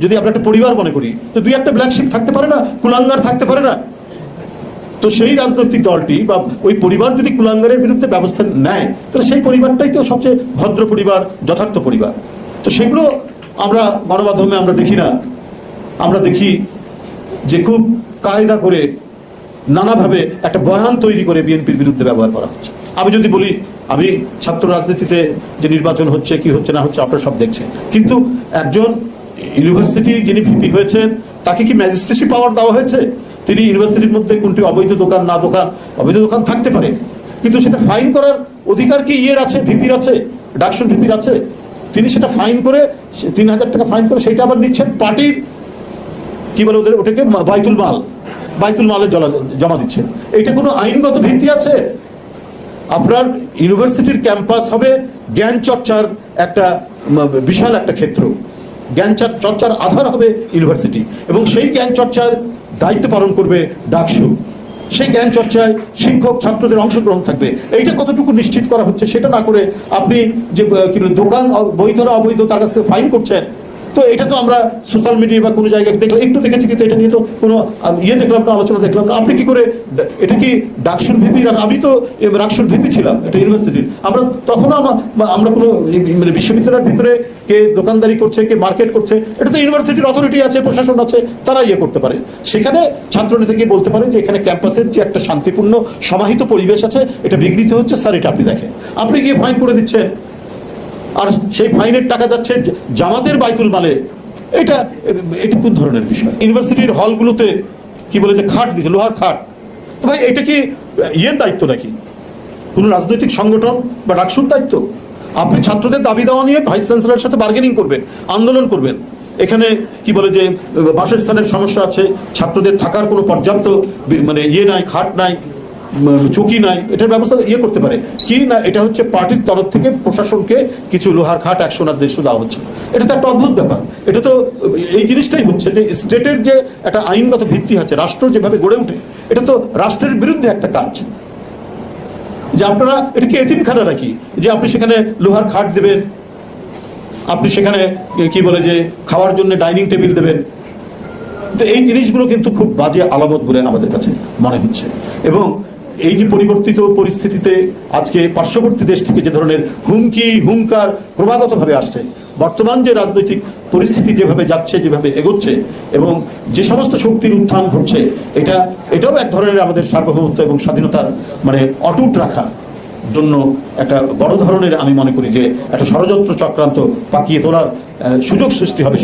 যদি আমরা একটা পরিবার মনে করি, তো দুই একটা ব্ল্যাক শিপ থাকতে পারে না, কুলাঙ্গার থাকতে পারে না? তো সেই রাজনৈতিক দলটি বা ওই পরিবার যদি কুলাঙ্গারের বিরুদ্ধে ব্যবস্থা নেয়, তাহলে সেই পরিবারটাই তো সবচেয়ে ভদ্র পরিবার, যথার্থ পরিবার। তো সেগুলো আমরা গণমাধ্যমে আমরা দেখি না। আমরা দেখি যে খুব কায়দা করে নানাভাবে একটা বয়ান তৈরি করে বিএনপির বিরুদ্ধে ব্যবহার করা হচ্ছে। আমি যদি বলি, আমি ছাত্র রাজনীতিতে যে নির্বাচন হচ্ছে কি হচ্ছে না হচ্ছে আপনারা সব দেখছেন, কিন্তু একজন ইউনিভার্সিটির যিনি ভিপি হয়েছেন তাকে কি ম্যাজিস্ট্রেসি পাওয়ার দেওয়া হয়েছে? তিনি ইউনিভার্সিটির মধ্যে কোনটি অবৈধ দোকান না দোকান, অবৈধ দোকান থাকতে পারে, কিন্তু সেটা ফাইন করার অধিকার কি ইয়ের আছে, ভিপির আছে, ডাকসুন ভিপির আছে? তিনি সেটা ফাইন করে ৩,০০০ টাকা ফাইন করে সেটা আবার নিচ্ছেন পার্টির কি বলে ওদের ওটাকে বাইতুল মালে জমা দিচ্ছেন। এইটা কোনো আইনগত ভিত্তি আছে? আপনার ইউনিভার্সিটির ক্যাম্পাস হবে জ্ঞান চর্চার একটা বিশাল একটা ক্ষেত্র, জ্ঞান চর্চার আধার হবে ইউনিভার্সিটি, এবং সেই জ্ঞান চর্চার দায়িত্ব পালন করবে ডাকসু। সেই জ্ঞান চর্চায় শিক্ষক ছাত্রদের অংশগ্রহণ থাকবে। এইটা কতটুকু নিশ্চিত করা হচ্ছে সেটা না করে আপনি যে দোকান বৈধ না অবৈধ তার কাছ থেকে ফাইন করছেন। তো এটা তো আমরা সোশ্যাল মিডিয়া বা কোনো জায়গায় দেখলাম, একটু দেখেছি, কিন্তু এটা নিয়ে তো কোনো দেখলাম না, আলোচনা দেখলাম না। আপনি কি করে, এটা কি ডাকসুর ভিপি? আমি তো ডাকসুর ভিপি ছিলাম এটা ইউনিভার্সিটির। আমরা তখনও আমরা কোনো মানে বিশ্ববিদ্যালয়ের ভিতরে কে দোকানদারি করছে, কে মার্কেট করছে, এটা তো ইউনিভার্সিটির অথরিটি আছে, প্রশাসন আছে, তারা করতে পারে। সেখানে ছাত্রনেতা গিয়ে বলতে পারে যে এখানে ক্যাম্পাসের যে একটা শান্তিপূর্ণ সমাহিত পরিবেশ আছে এটা বিঘ্নিত হচ্ছে, স্যার এটা আপনি দেখেন। আপনি গিয়ে ফাইন করে দিচ্ছেন, আর সেই ফাইনের টাকা যাচ্ছে জামাতের বাইতুল মালে। এটা কোন ধরনের বিষয়? ইউনিভার্সিটির হলগুলোতে কি বলে যে খাট দিচ্ছে, লোহার খাট। তো ভাই এটা কি দায়িত্ব নাকি কোনো রাজনৈতিক সংগঠন বা ডাকসুর দায়িত্ব? আপনি ছাত্রদের দাবি দেওয়া নিয়ে ভাইস চ্যান্সেলরের সাথে বার্গেনিং করবেন, আন্দোলন করবেন। এখানে কি বলে যে বাসস্থানের সমস্যা আছে, ছাত্রদের থাকার কোনো পর্যাপ্ত মানে নাই, খাট নাই, চৌকি নাই, এটার ব্যবস্থা করতে পারে কি না? এটা হচ্ছে পার্টির তরফ থেকে প্রশাসনকে কিছু লোহার খাট 100 দেওয়া হচ্ছে। এটা তো একটা অদ্ভুত ব্যাপার। এটা তো এই জিনিসটাই হচ্ছে যে স্টেটের যে একটা আইনগত ভিত্তি আছে, রাষ্ট্র যেভাবে গড়ে ওঠে, এটা তো রাষ্ট্রের বিরুদ্ধে একটা কাজ। যে আপনারা এটা কি এতিমখানা নাকি যে আপনি সেখানে লোহার খাট দেবেন, আপনি সেখানে কি বলে যে খাওয়ার জন্য ডাইনিং টেবিল দেবেন? তো এই জিনিসগুলো কিন্তু খুব বাজে আলামত বলে আমাদের কাছে মনে হচ্ছে। এবং এই যে পরিবর্তিত পরিস্থিতিতে আজকে পার্শ্ববর্তী দেশ থেকে যে ধরনের হুঙ্কার ক্রমাগতভাবে আসছে, বর্তমান যে রাজনৈতিক পরিস্থিতি যেভাবে যাচ্ছে, যেভাবে এগোচ্ছে, এবং যে সমস্ত শক্তির উত্থান ঘটছে, এটাও এক ধরনের আমাদের সার্বভৌমত্ব এবং স্বাধীনতার মানে অটুট রাখা জন্য একটা বড় ধরনের, আমি মনে করি যে একটা ষড়যন্ত্র চক্রান্ত পাকিয়ে তোলার সুযোগ সৃষ্টি হবে।